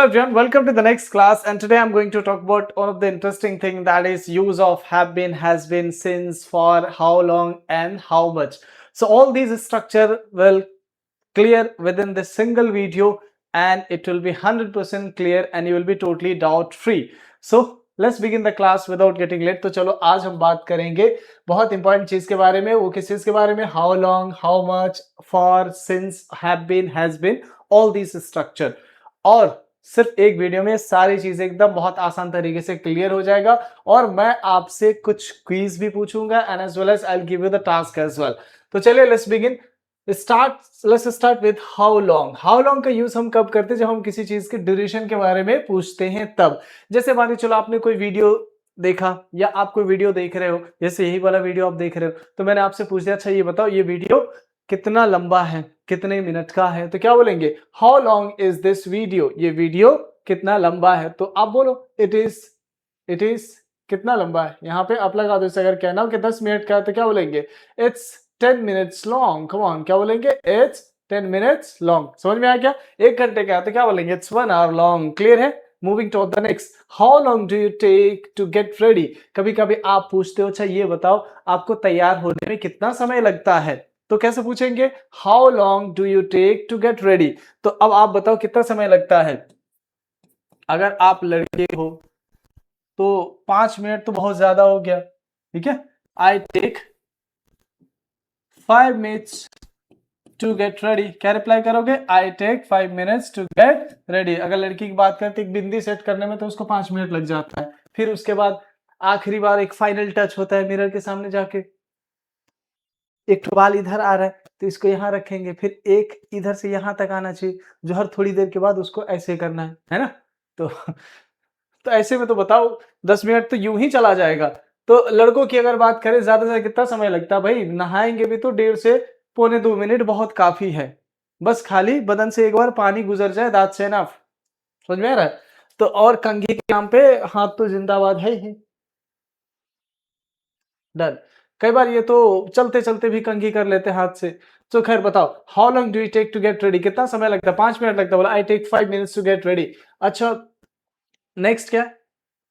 Hello everyone, welcome to the next class, and today I'm going to talk about one of the interesting thing, that is use of have been, has been, since, for, how long and how much. So all these structure will clear within this single video and it will be 100% clear and you will be totally doubt free. So let's begin the class without getting late. तो चलो आज हम बात करेंगे बहुत important चीज के बारे में. वो किस चीज के बारे में? How long, how much, for, since, have been, has been, all this structure. और सिर्फ एक वीडियो में सारी चीजें एकदम बहुत आसान तरीके से क्लियर हो जाएगा. और मैं आपसे कुछ क्विज भी पूछूंगा and as well as I will give you the task as well. तो चलिए let's begin. Let's start with how long. How long का यूज हम कब करते हैं? जब हम किसी चीज के ड्यूरेशन के बारे में पूछते हैं तब. जैसे मान चलो आपने कोई वीडियो देखा या आप कोई वीडियो देख रहे हो, जैसे यही वाला वीडियो आप देख रहे हो, तो मैंने आपसे पूछ दिया अच्छा ये बताओ ये वीडियो कितना लंबा है, कितने मिनट का है. तो क्या बोलेंगे? How long is this video. ये वीडियो कितना लंबा है. तो आप बोलो इट इज कितना लंबा है. यहाँ पे आप लगा दो. अगर कहना हो कि 10 मिनट का है तो क्या बोलेंगे? It's 10 minutes long. Come on, क्या बोलेंगे? It's 10 minutes long. समझ में आया क्या? 1 घंटे का है तो क्या बोलेंगे? It's 1 hour long. क्लियर है? Moving to the next. How long do you take to get ready? कभी कभी आप पूछते हो अच्छा ये बताओ आपको तैयार होने में कितना समय लगता है. तो कैसे पूछेंगे? How long do you take to get ready? तो अब आप बताओ कितना समय लगता है. अगर आप लड़के हो तो 5 मिनट तो बहुत ज्यादा हो गया. ठीक है. I take 5 minutes to get ready. क्या रिप्लाई करोगे? I take 5 minutes to get ready. अगर लड़की की बात करते एक बिंदी सेट करने में तो उसको 5 मिनट लग जाता है. फिर उसके बाद आखिरी बार एक फाइनल टच होता है मिरर के सामने जाके. एक बाल इधर आ रहा है तो इसको यहाँ रखेंगे, फिर एक इधर से यहाँ तक आना चाहिए जो हर थोड़ी देर के बाद उसको ऐसे करना है ना. तो ऐसे में तो बताओ 10 मिनट तो यूं ही चला जाएगा. तो लड़कों की अगर बात करें ज्यादा से ज्यादा कितना समय लगता है भाई? नहाएंगे भी तो 1.5 से पौने 2 मिनट बहुत काफी है. बस खाली बदन से एक बार पानी गुजर जाए दांत से ना. समझ में आ रहा है? तो और कंघी के नाम पे हाथ तो जिंदाबाद है ही. डन. कई बार ये तो चलते चलते भी कंघी कर लेते हाथ से. तो खैर बताओ how long do you take to get ready. कितना समय लगता है? 5 मिनट लगता है. बोला I take 5 minutes to get ready. अच्छा नेक्स्ट क्या?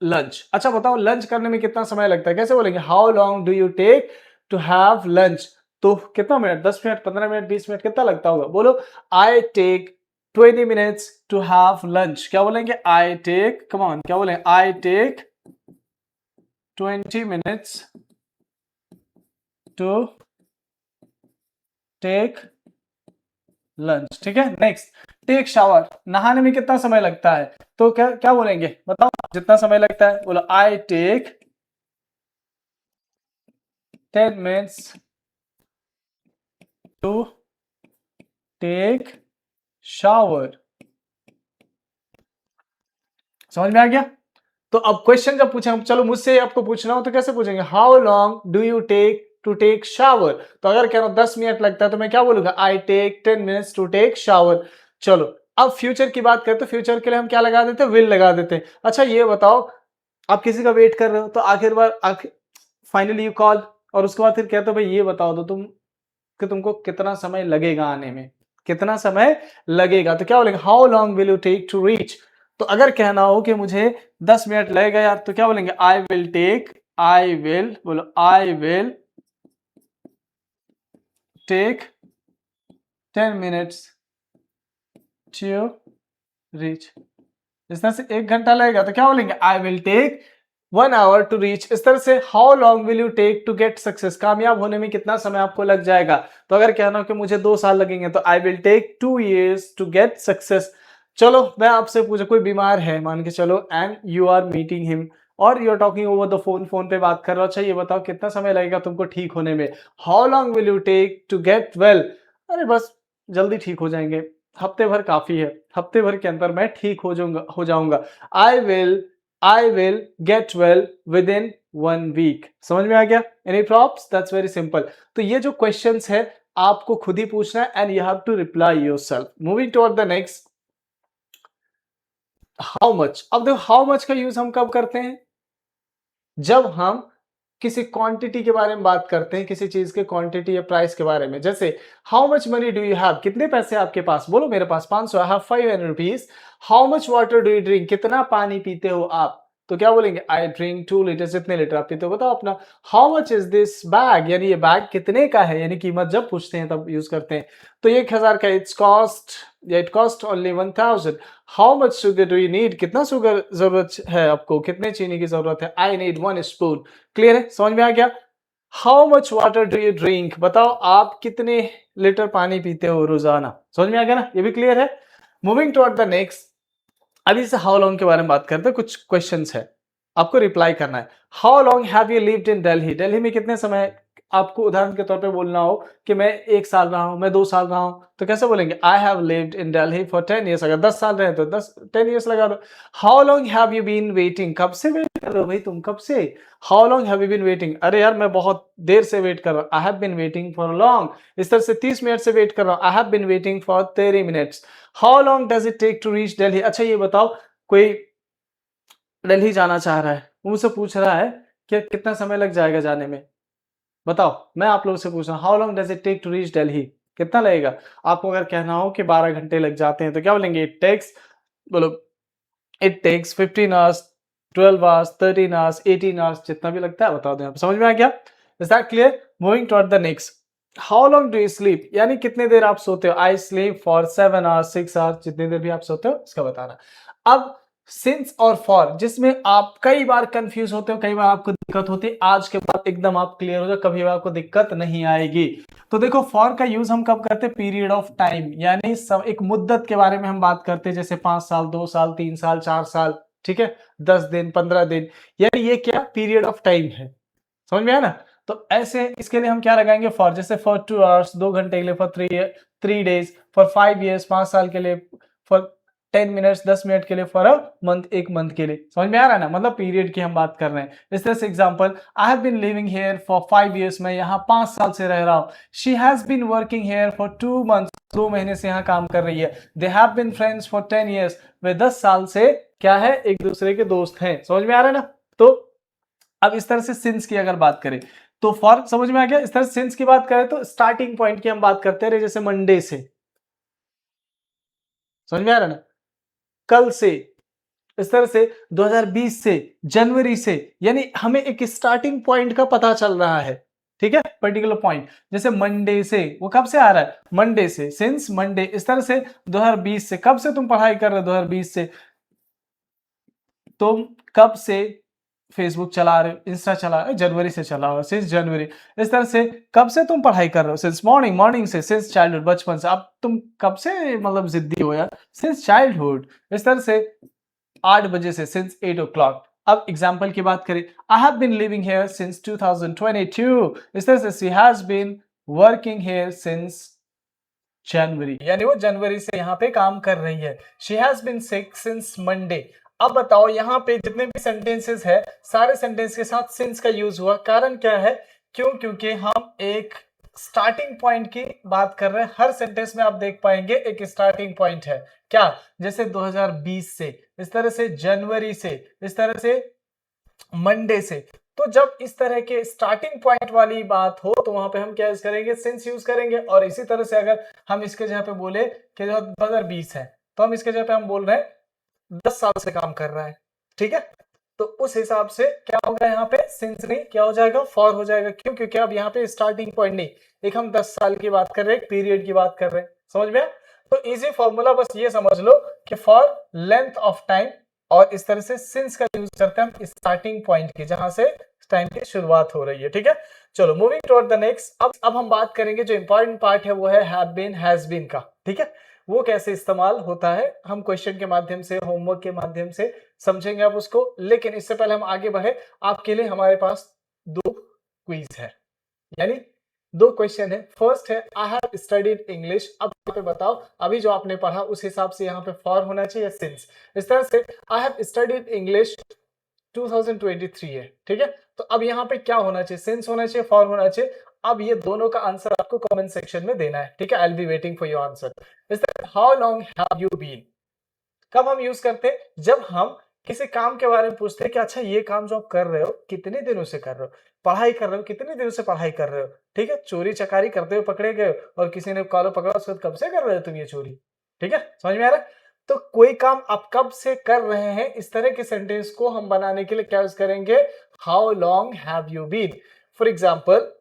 लंच. अच्छा बताओ लंच करने में कितना समय लगता है. कैसे बोलेंगे? How long do you take to have lunch. तो कितना मिनट? 10 मिनट, 15 मिनट, 20 मिनट, कितना लगता होगा? बोलो I take 20 minutes to have lunch. क्या बोलेंगे? आई टेक, कम ऑन, क्या बोलेंगे? I take 20 minutes to take lunch. ठीक है. Next take shower. नहाने में कितना समय लगता है? तो क्या क्या बोलेंगे? बताओ जितना समय लगता है. बोलो I take 10 minutes to take shower. समझ में आ गया? तो अब क्वेश्चन जब पूछे, चलो मुझसे आपको पूछना हो तो कैसे पूछेंगे? How long do you take to take shower. तो अगर कह रहा हूं 10 मिनट लगता है तो मैं क्या बोलूंगा? I take 10 minutes to take shower. चलो अब फ्यूचर की बात करें तो फ्यूचर के लिए हम क्या लगा देते हैं? विल लगा देते हैं. अच्छा ये बताओ आप किसी का वेट कर रहे हो तो आखिर फाइनली यू कॉल और उसके बाद फिर कहते हो भाई ये बताओ तो तुम कि तुमको कितना समय लगेगा आने में, कितना समय लगेगा. तो क्या बोलेंगे? How long will you take to reach. तो अगर कहना हो कि मुझे 10 मिनट लगेगा यार तो क्या बोलेंगे? I will take, I will, बोलो I will take 10 minutes to reach. इस तरह से 1 घंटा लगेगा तो क्या बोलेंगे? I will take 1 hour to reach. इस तरह से how long will you take to get success. कामयाब होने में कितना समय आपको लग जाएगा. तो अगर कहना हो कि मुझे 2 साल लगेंगे तो I will take 2 years to get success. चलो मैं आपसे पूछा कोई बीमार है मान के चलो and you are meeting him और you are talking over the phone. Phone पे बात कर रहा हो. अच्छा ये बताओ कितना समय लगेगा तुमको ठीक होने में. How long will you take to get well. अरे बस जल्दी ठीक हो जाएंगे, हफ्ते भर काफी है, हफ्ते भर के अंदर मैं ठीक हो जाऊंगा. I will get well with in 1 week. समझ में आ गया? एनी प्रॉब्स? That's very simple. तो ये जो क्वेश्चंस है आपको खुद ही पूछना है and you have to reply yourself. Moving toward the next. How much. अब देखो हाउ मच का यूज हम कब करते हैं? जब हम किसी क्वांटिटी के बारे में बात करते हैं, किसी चीज के क्वांटिटी या प्राइस के बारे में। जैसे how much money do you have, कितने पैसे आपके पास, बोलो मेरे पास 500, I have 500 rupees. How much water do you drink, कितना पानी पीते हो आप, तो क्या बोलेंगे, आई ड्रिंक 2 लीटर, जितने लीटर आप पीते हो बताओ अपना। How much is this bag, यानी ये बैग कितने का है, यानी कीमत जब पूछते हैं तब यूज करते हैं। तो ये 1000 का, it cost only 1000। How much sugar do you need, कितना शुगर जरूरत है आपको, कितने चीनी की जरूरत है, आई नीड 1 स्पून। क्लियर है, समझ में आ गया। How much water do you drink, बताओ आप कितने लीटर पानी पीते हो रोजाना, समझ में आ गया ना, ये भी क्लियर है। मूविंग टुवर्ड द नेक्स्ट, अभी से हाउ लॉन्ग के बारे में बात करते हैं, कुछ क्वेश्चंस है आपको रिप्लाई करना है। How long have you lived in Delhi, Delhi में कितने समय, आपको उदाहरण के तौर पे बोलना हो कि मैं 1 साल रहा हूं, मैं 2 साल रहा हूं, तो कैसे बोलेंगे, I have lived in Delhi for 10 years. अगर 10 साल रहे तो 10 ईयर्स लगा दो। How long have you been waiting, कब से वेट कर रहे हो भाई तुम, कब से। How long have you been waiting, अरे यार मैं बहुत देर से वेट कर रहा हूं, I have been waiting for long. इस तरह से 30 मिनट से वेट कर रहा हूं, I have been waiting for 30 minutes. How long does it take to reach Delhi, अच्छा ये बताओ, कोई दिल्ली जाना चाह रहा है, वो मुझसे पूछ रहा है कि कितना समय लग जाएगा जाने में, बताओ। मैं आप लोगों से पूछ रहा हूँ, how long does it take to reach Delhi, कितना लगेगा। आपको अगर कहना हो कि 12 घंटे लग जाते हैं तो क्या बोलेंगे, इट टेक्स, बोलो it takes 15 hours, 12 hours, 13 hours, 18 hours, जितना भी लगता है बता दो। समझ में आ गया, is that clear. Moving toward the next, how long do you sleep, यानी कितने देर आप सोते हो, I sleep for 7 hours, 6 hours, जितनी देर भी आप सोते हो इसका बताना। अब सिंस और फॉर, जिसमें आप कई बार कंफ्यूज होते हो, कई बार आपको दिक्कत होती है, आज के बाद एकदम आप क्लियर हो जाओ, कभी आपको दिक्कत नहीं आएगी। तो देखो फॉर का यूज हम कब करते हैं, पीरियड ऑफ टाइम, यानी सब एक मुद्दत के बारे में हम बात करते हैं, जैसे 5 साल, 2 साल, 3 साल, 4 साल, ठीक है, 10 दिन, 15 दिन, यानी ये क्या पीरियड ऑफ टाइम है, समझ में आया ना। तो ऐसे इसके लिए हम क्या लगाएंगे, फॉर, जैसे फॉर 2 आवर्स, 2 घंटे के लिए, फॉर 3 डेज, फॉर 5 ईयर्स, 5 साल के लिए, फॉर 10 मिनट्स, 10 मिनट के लिए, फॉर अ मंथ, 1 मंथ के लिए, समझ में आ रहा है ना, मतलब पीरियड की हम बात कर रहे हैं। इस तरह से example, I have been living here for 5 years, मैं यहाँ 5 साल से रह रहा हूँ। She has been working here for 2 months, 2 महीने से यहाँ काम कर रही है। They have been friends for 10 years, वे 10 साल से क्या है, एक दूसरे के दोस्त हैं, समझ में आ रहा है ना। तो अब इस तरह से सिंस की अगर बात करें तो फॉर समझ में आ गया। इस तरह से सिंस की बात करें तो स्टार्टिंग पॉइंट की हम बात करते रहे, जैसे मंडे से, समझ में आ रहा है ना, कल से, इस तरह से 2020 से, जनवरी से, यानी हमें एक स्टार्टिंग पॉइंट का पता चल रहा है, ठीक है, पर्टिकुलर पॉइंट। जैसे मंडे से, वो कब से आ रहा है, मंडे से, सिंस मंडे। इस तरह से 2020 से, कब से तुम पढ़ाई कर रहे हो, 2020 से, तुम कब से फेसबुक चला रहे हो, इंस्टा चला रहे हो, जनवरी से चला हो, सिंस जनवरी। इस तरह से कब से तुम पढ़ाई कर रहे हो, सिंस मॉर्निंग, मॉर्निंग से, सिंस चाइल्डहुड, बचपन से। अब तुम कब से मतलब जिद्दी हो यार, सिंस चाइल्डहुड। इस तरह से 8 बजे से, सिंस 8 o'clock। अब एग्जाम्पल की बात करें, I have been living here since 2022। इस तरह से she has been working here since January, यानी वो जनवरी से यहाँ पे काम कर रही है। She has been sick since Monday. अब बताओ यहाँ पे जितने भी सेंटेंसेस है, सारे सेंटेंस के साथ सिंस का यूज हुआ, कारण क्या है, क्यों, क्योंकि हम एक स्टार्टिंग पॉइंट की बात कर रहे हैं। हर सेंटेंस में आप देख पाएंगे एक स्टार्टिंग पॉइंट है, क्या, जैसे 2020 से, इस तरह से जनवरी से, इस तरह से मंडे से। तो जब इस तरह के स्टार्टिंग पॉइंट वाली बात हो तो वहां पे हम क्या यूज करेंगे, सिंस यूज करेंगे। और इसी तरह से अगर हम इसके जगह पे बोले कि 2020 है, तो हम इसके जगह पे हम बोल रहे हैं 10 साल से काम कर रहा है, ठीक है। तो उस हिसाब से क्या होगा, यहाँ पे सिंस नहीं, क्या हो जाएगा, फॉर हो जाएगा। क्यों, क्योंकि अब यहाँ पे स्टार्टिंग पॉइंट नहीं, एक हम 10 साल की बात कर रहे हैं, एक पीरियड की बात कर रहे हैं, समझ में। तो इजी फॉर्मूला बस ये समझ लो कि फॉर लेंथ ऑफ टाइम, और इस तरह से सिंस का यूज करते हैं हम स्टार्टिंग पॉइंट की, जहां से टाइम की शुरुआत हो रही है, ठीक है। चलो मूविंग टुवर्ड द नेक्स्ट, अब हम बात करेंगे जो इंपॉर्टेंट पार्ट है, वो है हैव बीन, हैज बीन का, ठीक है। वो कैसे इस्तेमाल होता है, हम क्वेश्चन के माध्यम से, होमवर्क के माध्यम से समझेंगे आप उसको। लेकिन इससे पहले हम आगे बढ़े, आपके लिए हमारे पास 2 क्विज है, यानी 2 क्वेश्चन है। फर्स्ट है, आई हैव स्टडीड इंग्लिश। अब यहाँ पे बताओ, अभी जो आपने पढ़ा उस हिसाब से यहाँ पे फॉर होना चाहिए, सिंस। इस तरह से आई हैव स्टडीड इंग्लिश 2023 है, ठीक है। तो अब यहाँ पे क्या होना चाहिए, सिंस होना चाहिए, फॉर होना चाहिए। अब ये दोनों का आंसर आपको कमेंट सेक्शन में देना है, ठीक है। I will be waiting for your answer. इस तरह how long have you been, कब हम यूज करते हैं, जब हम किसी काम के बारे में पूछते हैं कि अच्छा ये काम जो आप कर रहे हो कितने दिनों से कर रहे हो, पढ़ाई कर रहे हो कितने दिनों से पढ़ाई कर रहे हो, ठीक है, चोरी चकारी करते हुए पकड़े गए और किसी ने कॉलर पकड़ा, उसके बाद कब से कर रहे हो तुम ये चोरी, ठीक है, समझ में आ रहा है। तो कोई काम आप कब से कर रहे हैं, इस तरह के सेंटेंस को हम बनाने के लिए क्या यूज करेंगे, how long have you been. For example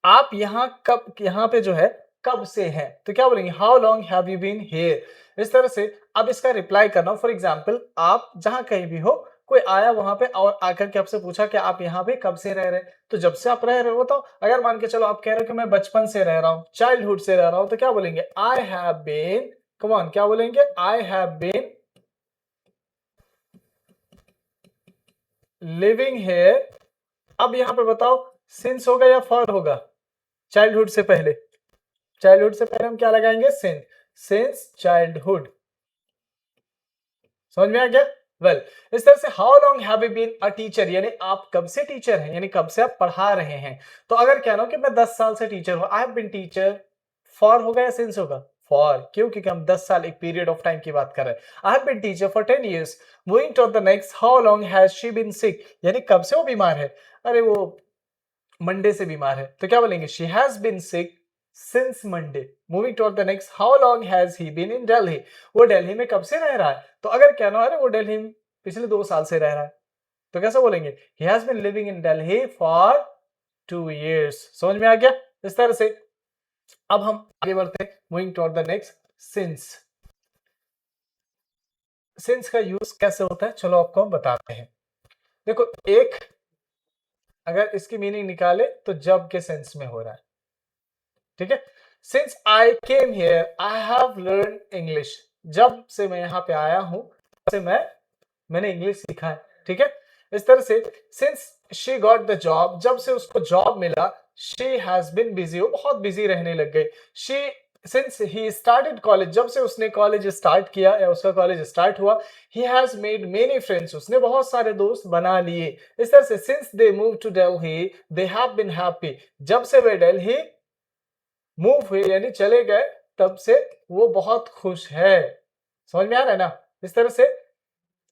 आप यहाँ पे जो है कब से है, तो क्या बोलेंगे, how long have you been here. इस तरह से अब इसका रिप्लाई करना, फॉर एग्जाम्पल आप जहां कहीं भी हो, कोई आया वहां पे और आकर के आपसे पूछा कि आप यहाँ पे कब से रह रहे हैं, तो जब से आप रह रहे हो, तो अगर मान के चलो आप कह रहे हो कि मैं बचपन से रह रहा हूँ, चाइल्डहुड से रह रहा हूँ, तो क्या बोलेंगे, I have been, come on, क्या बोलेंगे, I have been living here. अब यहाँ पे बताओ सिंस होगा या फॉर होगा, चाइल्डहुड से पहले, चाइल्डहुड से पहले हम क्या लगाएंगे, सिंस चाइल्डहुड, समझ में आ गया। वेल इस तरह से how long have you been a teacher, यानी आप कब से टीचर हैं, यानी कब से आप पढ़ा रहे हैं। तो अगर कहना हो कि मैं 10 साल से टीचर हूं, I have been teacher, for होगा या सिंस होगा, फॉर, क्यों, क्योंकि हम 10 साल एक पीरियड ऑफ टाइम की बात कर रहे हैं। I have been teacher for 10 years। Moving to the next, how long has she been sick, यानी कब से वो बीमार है, अरे वो मंडे से बीमार है, तो क्या बोलेंगे, she has been sick since Monday. Moving to the next, how long has he been in Delhi, वो दिल्ली में कब से रह रहा है। तो अगर कहना है वो दिल्ली में पिछले 2 साल से रह रहा है, तो कैसे बोलेंगे, he has been living in Delhi for 2 years। समझ में आ गया। इस तरह से अब हम आगे बढ़ते हैं, moving to the next, since. Since का यूज कैसे होता है, चलो आपको हम बताते हैं। देखो एक, अगर इसकी मीनिंग निकाले तो जब के सेंस में हो रहा है, ठीक है। Since I came here I have learn English, जब से मैं यहाँ पे आया हूं तब से मैंने इंग्लिश सीखा है, ठीक है। इस तरह से since she got the job, जब से उसको जॉब मिला, शी हैज बीन बिजी, वो बहुत बिजी रहने लग गई। She since he started college, जब से उसने कॉलेज स्टार्ट किया या उसका कॉलेज स्टार्ट हुआ, he has made many friends, उसने बहुत सारे दोस्त बना लिए। इस तरह से since they move to Delhi they have been happy, जब से वे दिल्ली मूव हुए यानी चले गए, तब से वो बहुत खुश है। समझ में आ रहा है ना। इस तरह से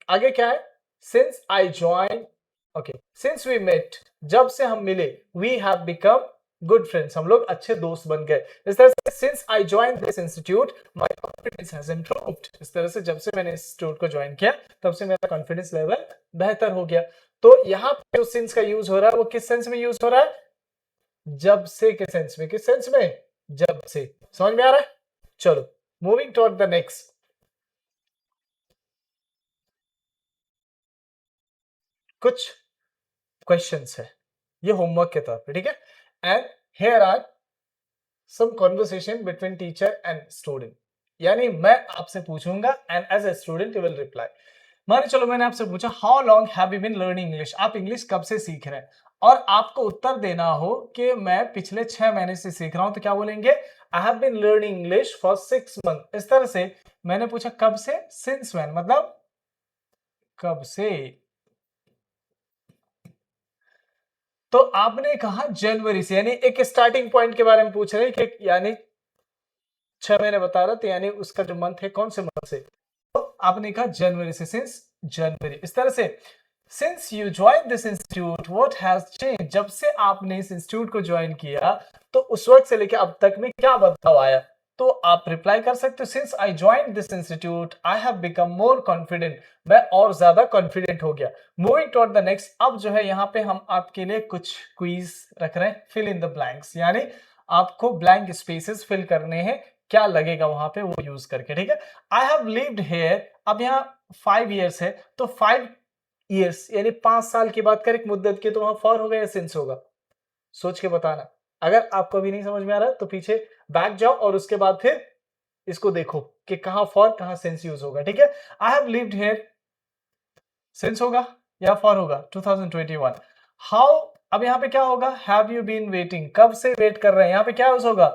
आगे क्या है, since I join, okay, since we met, जब से हम मिले, we have become good friends, हम लोग अच्छे दोस्त बन गए। इस तरह से since I join this institute my confidence has improved, इस तरह से जब से मैंने इंस्टीट्यूट को ज्वाइन किया तब से मेरा कॉन्फिडेंस लेवल बेहतर हो गया। तो यहाँ पे जो सिंस का यूज हो रहा है वो किस सेंस में यूज हो रहा है, जब से के सेंस में, किस सेंस में, जब से। समझ में आ रहा है। चलो मूविंग टुवर्ड द नेक्स्ट, कुछ क्वेश्चंस है, ये होमवर्क के तौर पे, ठीक है। And here are some conversation between teacher and student, यानी मैं आपसे पूछूंगा and as a student you will reply. माने चलो मैंने आपसे पूछा how long have you been learning English, आप इंग्लिश कब से सीख रहे हैं, और आपको उत्तर देना हो कि मैं पिछले 6 महीने से सीख रहा हूं, तो क्या बोलेंगे, I have been learning English for 6 months। इस तरह से मैंने पूछा कब से, सिंस व्हेन, मतलब कब से, तो आपने कहा जनवरी से, यानी एक स्टार्टिंग पॉइंट के बारे में पूछ रहे हैं कि यानी 6 महीने बता रहा, तो यानी उसका जो मंथ है कौन से मंथ से, तो आपने कहा जनवरी से, सिंस जनवरी। इस तरह से since you join this institute what has change, जब से आपने इस इंस्टीट्यूट को ज्वाइन किया तो उस वक्त से लेकर अब तक में क्या बदलाव आया, तो आप रिप्लाई कर सकते हो, since I join this institute I have become more confident, मैं और ज्यादा कॉन्फिडेंट हो गया। मूविंग टुवर्ड द नेक्स्ट, अब जो है यहाँ पे हम आपके लिए कुछ क्विज रख रहे हैं, फिल इन द ब्लैंक्स, यानी आपको ब्लैंक स्पेसेस फिल करने हैं, क्या लगेगा वहां पे वो यूज करके, ठीक है। आई हैव लिव्ड हियर, अब यहाँ 5 years है, तो 5 years यानी 5 साल की बात करें एक मुद्दत की, तो वहां फॉर होगा या सिंस होगा, सोच के बताना। अगर आपको भी नहीं समझ में आ रहा तो पीछे बैक जाओ और उसके बाद फिर इसको देखो कि कहां फॉर कहां सिंस यूज होगा, ठीक है। आई हैव लिव्ड हियर, सिंस होगा या फॉर होगा, 2021। हाउ, अब यहाँ पे क्या होगा, हैव यू बीन वेटिंग, कब से वेट कर रहे हैं, यहाँ पे क्या यूज होगा,